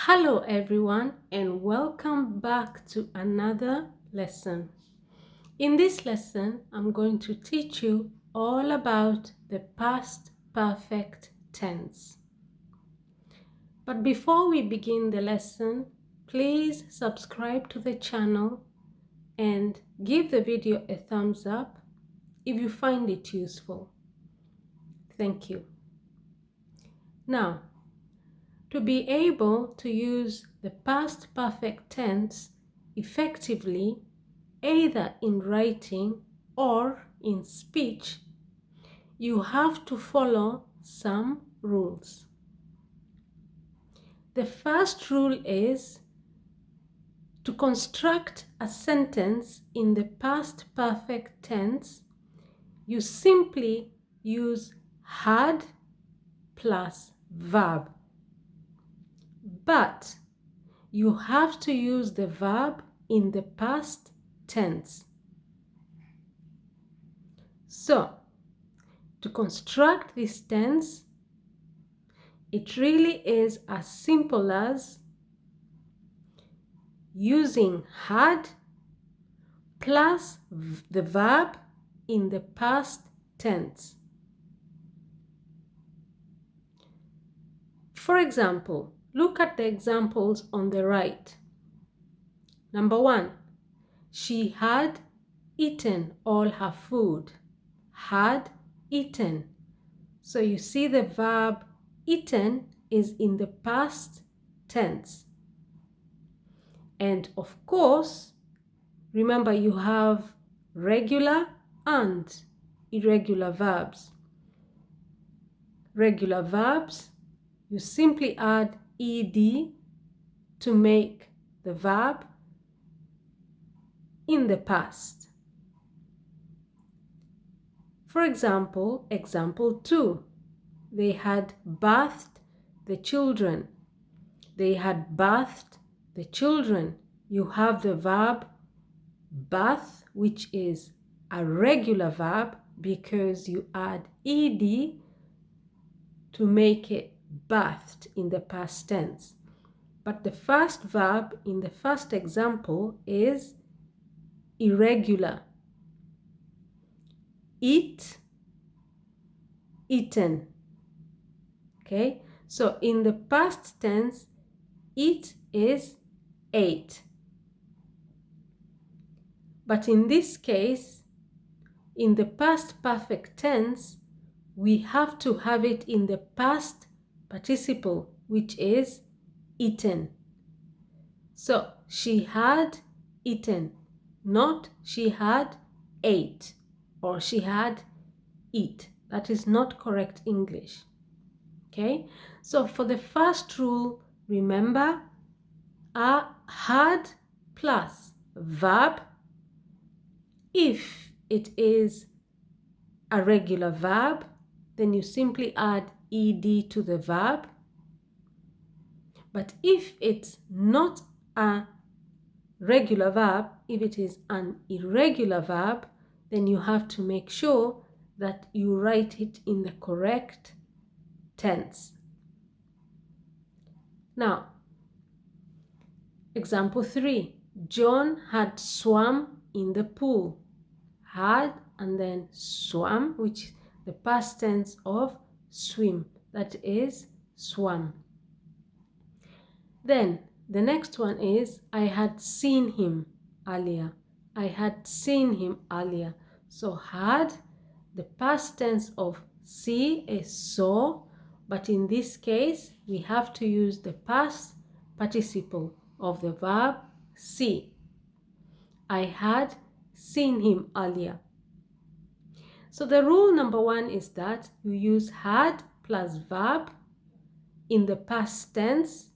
Hello everyone and welcome back to another lesson. In this lesson, I'm going to teach you all about the past perfect tense. But before we begin the lesson, please subscribe to the channel and give the video a thumbs up if you find it useful. Thank you. Now, to be able to use the past perfect tense effectively, either in writing or in speech, you have to follow some rules. The first rule is to construct a sentence in the past perfect tense, you simply use had plus verb. But you have to use the verb in the past tense. So, to construct this tense, it really is as simple as using had plus the verb in the past tense. For example, look at the examples on the right. Number 1, she had eaten all her food. Had eaten. So you see the verb eaten is in the past tense. And of course, remember you have regular and irregular verbs. Regular verbs, you simply add ed to make the verb in the past. For example, example 2, they had bathed the children. They had bathed the children. You have the verb bath, which is a regular verb because you add ed to make it bathed in the past tense. But the first verb in the first example is irregular. Eat, eaten. Okay, so in the past tense, eat is ate. But in this case, in the past perfect tense, we have to have it in the past participle, which is eaten. So she had eaten, not she had ate or she had eat. That is not correct English. Okay, so for the first rule, remember had plus verb. If it is a regular verb, then you simply add ed to the verb. But if it's not a regular verb, if it is an irregular verb, then you have to make sure that you write it in the correct tense. Now, example 3, John had swum in the pool. Had and then swam, which is the past tense of swim, that is swam. Then the next one is I had seen him earlier. I had seen him earlier. So had, the past tense of see is saw, but in this case we have to use the past participle of the verb see. I had seen him earlier. So the rule number 1 is that you use had plus verb in the past tense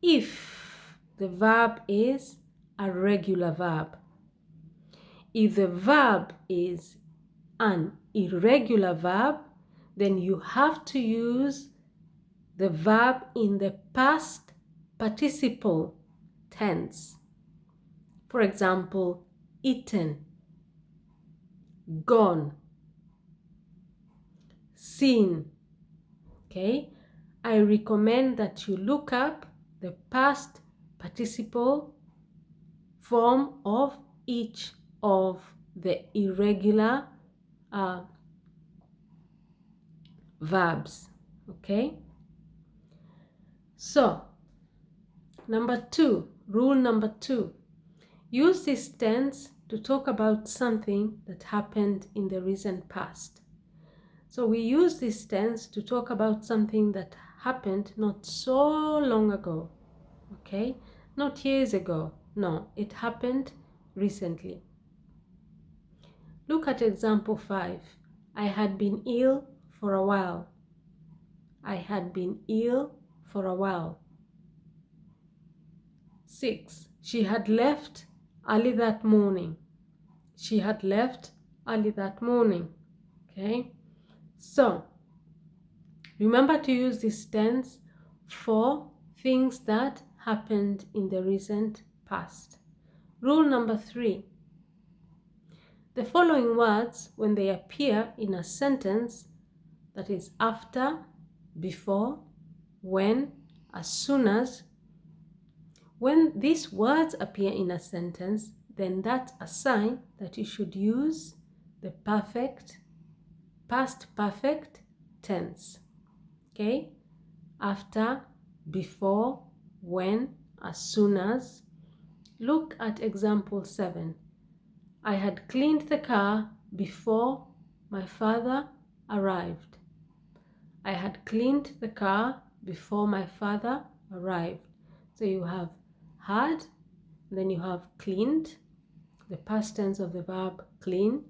if the verb is a regular verb. If the verb is an irregular verb, then you have to use the verb in the past participle tense. For example, eaten, gone, seen. Okay, I recommend that you look up the past participle form of each of the irregular verbs. Okay? So, rule number 2. Use this tense to talk about something that happened in the recent past. So we use this tense to talk about something that happened not so long ago. Okay? Not years ago. No, it happened recently. Look at example 5. I had been ill for a while. I had been ill for a while. 6. She had left early that morning. She had left early that morning. Okay? So, remember to use this tense for things that happened in the recent past. Rule number 3. The following words, when they appear in a sentence, that is after, before, when, as soon as, when these words appear in a sentence, then that's a sign that you should use the past perfect tense. Okay? After, before, when, as soon as. Look at example 7. I had cleaned the car before my father arrived. I had cleaned the car before my father arrived. So you have had, then you have cleaned. The past tense of the verb clean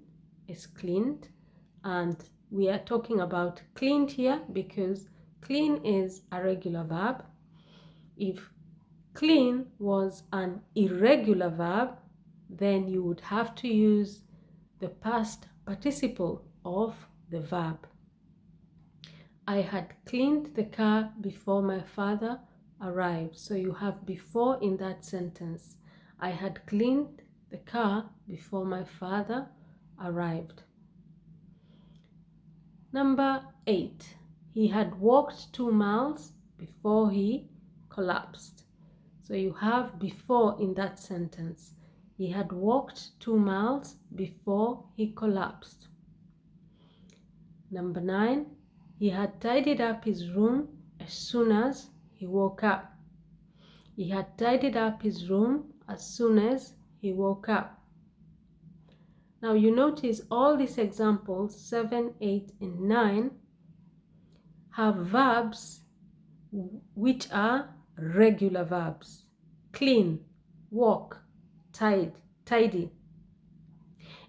is cleaned. And we are talking about cleaned here because clean is a regular verb. If clean was an irregular verb, then you would have to use the past participle of the verb. I had cleaned the car before my father arrived. So you have before in that sentence. I had cleaned the car before my father arrived. Number 8. He had walked 2 miles before he collapsed. So you have before in that sentence. He had walked 2 miles before he collapsed. Number 9. He had tidied up his room as soon as he woke up. He had tidied up his room as soon as he woke up. Now you notice all these examples, 7, 8, and 9, have verbs which are regular verbs. Clean, walk, tidy.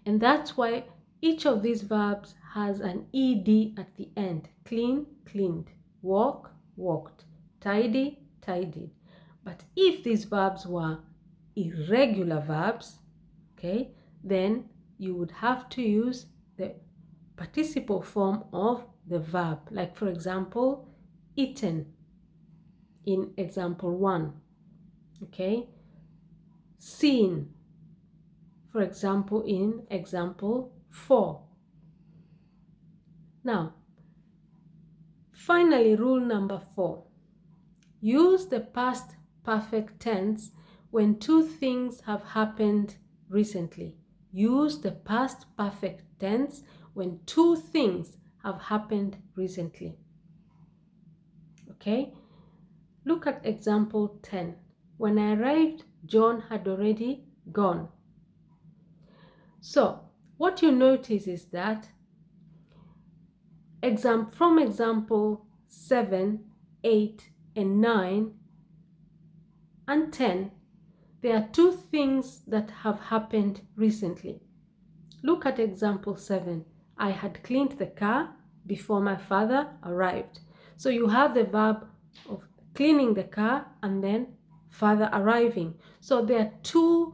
And that's why each of these verbs has an ed at the end. Clean, cleaned. Walk, walked. Tidy, tidied. But if these verbs were irregular verbs, okay, then you would have to use the participle form of the verb. Like for example, eaten in example 1. Okay. Seen, for example, in example 4. Now, finally, rule number 4. Use the past perfect tense when 2 things have happened recently. Use the past perfect tense when 2 things have happened recently. Okay? Look at example 10. When I arrived, John had already gone. So, what you notice is that from example 7, 8, and 9, and 10, there are 2 things that have happened recently. Look at example 7. I had cleaned the car before my father arrived. So you have the verb of cleaning the car and then father arriving. So there are 2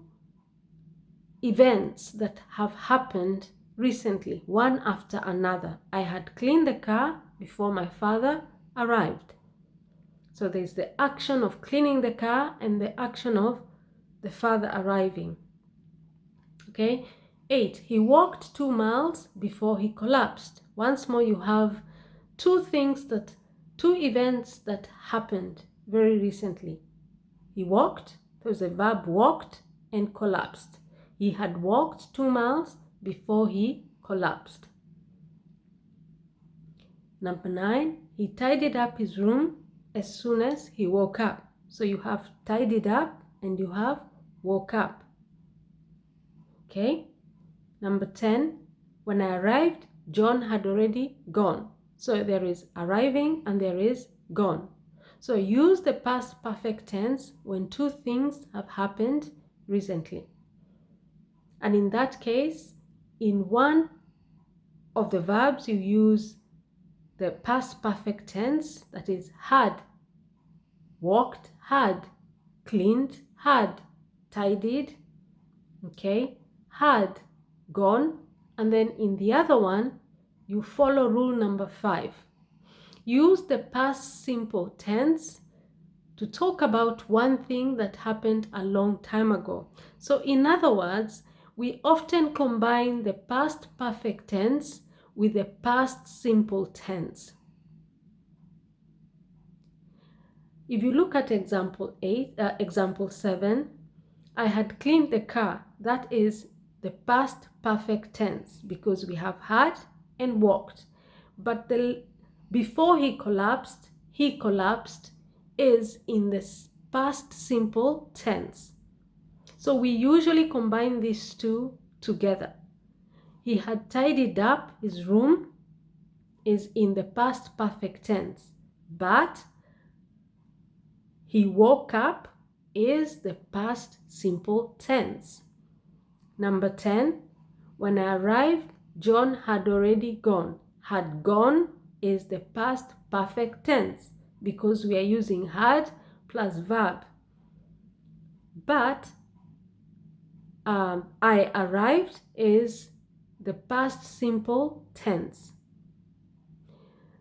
events that have happened recently, one after another. I had cleaned the car before my father arrived. So there's the action of cleaning the car and the action of the father arriving. Okay. 8. He walked 2 miles before he collapsed. Once more, you have 2 events that happened very recently. He walked, there's the verb walked and collapsed. He had walked 2 miles before he collapsed. Number 9, he tidied up his room as soon as he woke up. So you have tidied up and you have woke up. Okay. Number 10, when I arrived, John had already gone. So there is arriving and there is gone. So use the past perfect tense when 2 things have happened recently. And in that case, in one of the verbs, you use the past perfect tense, that is had, walked, had, cleaned, had, tidied, okay, had, gone. And then in the other one, you follow rule number 5. Use the past simple tense to talk about one thing that happened a long time ago. So in other words, we often combine the past perfect tense with the past simple tense. If you look at example 7, I had cleaned the car. That is the past perfect tense because we have had and walked. But before he collapsed is in the past simple tense. So we usually combine these two together. He had tidied up his room is in the past perfect tense, but he woke up is the past simple tense. Number 10, when I arrived, John had already gone. Had gone is the past perfect tense because we are using had plus verb. But I arrived is the past simple tense.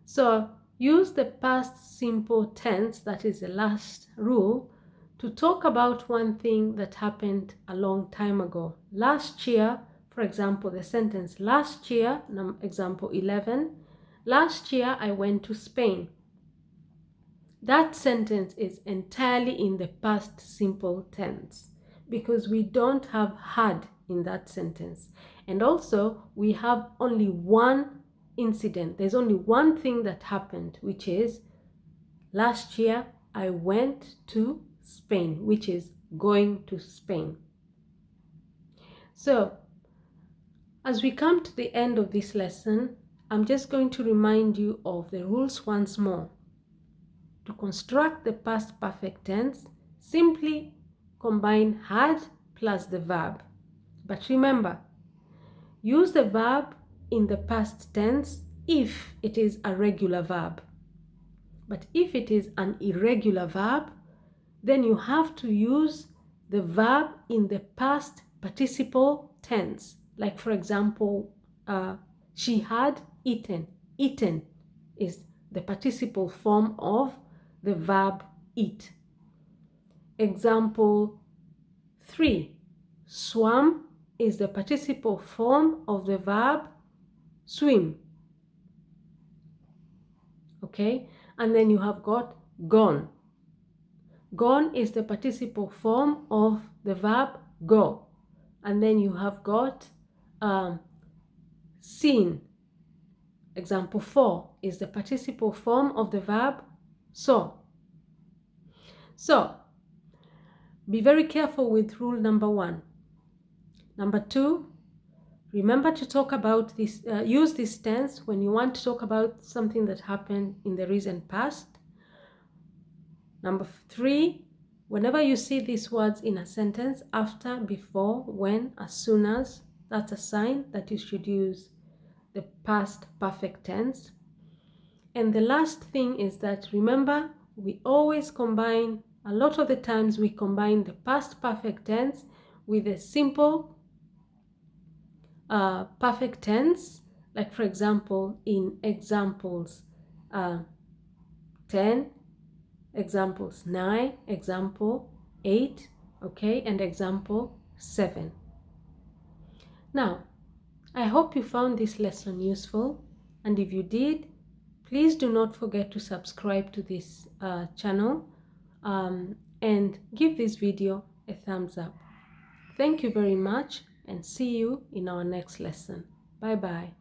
So use the past simple tense, that is the last rule, to talk about one thing that happened a long time ago. Last year, for example, the sentence last year, example 11, last year I went to Spain. That sentence is entirely in the past simple tense because we don't have had in that sentence. And also we have only one incident. There's only one thing that happened, which is last year I went to Spain, which is going to Spain. So as we come to the end of this lesson, I'm just going to remind you of the rules once more. To construct the past perfect tense, simply combine had plus the verb. But remember, use the verb in the past tense if it is a regular verb. But if it is an irregular verb, then you have to use the verb in the past participle tense. Like for example, she had eaten. Eaten is the participle form of the verb eat. Example 3, swam is the participle form of the verb swim. Okay, and then you have got gone. Gone is the participle form of the verb go. And then you have got seen. Example 4 is the participle form of the verb saw. So, be very careful with rule number 1. Number 2, remember to talk about this, use this tense when you want to talk about something that happened in the recent past. Number 3, whenever you see these words in a sentence, after, before, when, as soon as, that's a sign that you should use the past perfect tense. And the last thing is that remember, we always combine, a lot of the times we combine the past perfect tense with a simple perfect tense. Like for example, in examples 10, examples 9, example 8, okay, and example 7. Now, I hope you found this lesson useful, and if you did, please do not forget to subscribe to this channel. and give this video a thumbs up. Thank you very much and see you in our next lesson. Bye bye.